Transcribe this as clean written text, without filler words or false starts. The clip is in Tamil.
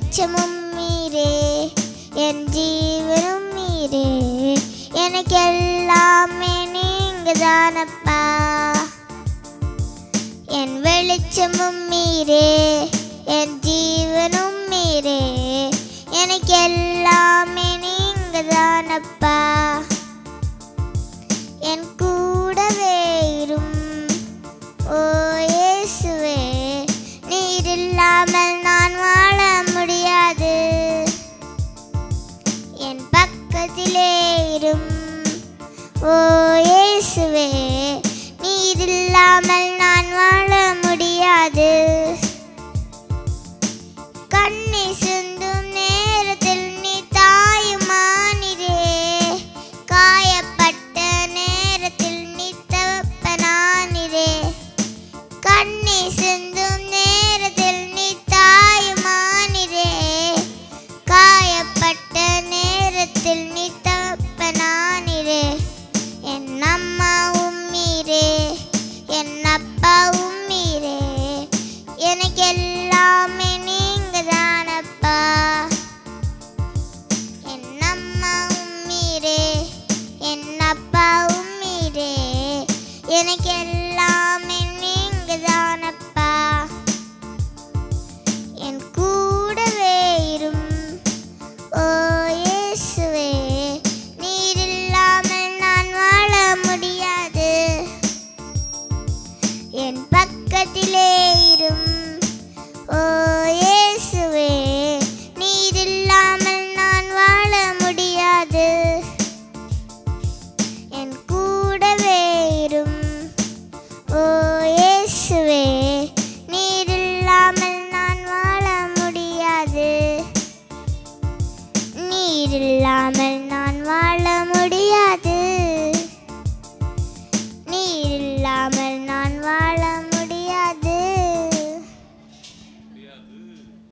வெளிச்சமும் நீரே, என் ஜீவனும் நீரே, எனக்கு எல்லாமே நீங்க தானப்பா. என் வெளிச்சமும் நீரே, என் ஜீவனும் நீரே, எனக்கு எல்லாமே நீங்க தானப்பா. என் கூடவே இரும் ஓ இயேசுவே, நீர் இல்லாமல் நான் வாழ முடியாது. என் பக்கத்திலே இரும் ஓ இயேசுவே, நீர் இல்லாமல் நான் வாழ முடியாது. கண்ணீர் சிந்தும் நேரத்தில் நீ தாயுமானிரே, காயப்பட்ட நேரத்தில் நீ தகப்பனானிரே. கண்ணீர் சிந்தும் நேரத்தில் நீ தாயுமானிரே, காயப்பட்ட நேரத்தில் நீ தகப்பனானிரே. என் அம்மாவும் நீரே, என் அப்பாவும் நீரே, எனக்கு எல்லாமே நீங்க தானப்பா. என் அம்மாவும் நீரே, என் அப்பாவும் நீரே, எனக்கு எல்லாமே நீங்க தானப்பா. என் கூடவே இரும் ஓ இயேசுவே, நீர் இல்லாமல் நான் வாழ முடியாது. என் பக்கத்திலே இரும் ஓ இயேசுவே, நீர் இல்லாமல் நான் வாழ முடியாது. என் கூடவே இரும் ஓ இயேசுவே, நீர் இல்லாமல் நான் வாழ முடியாது. நீர் இல்லாமல்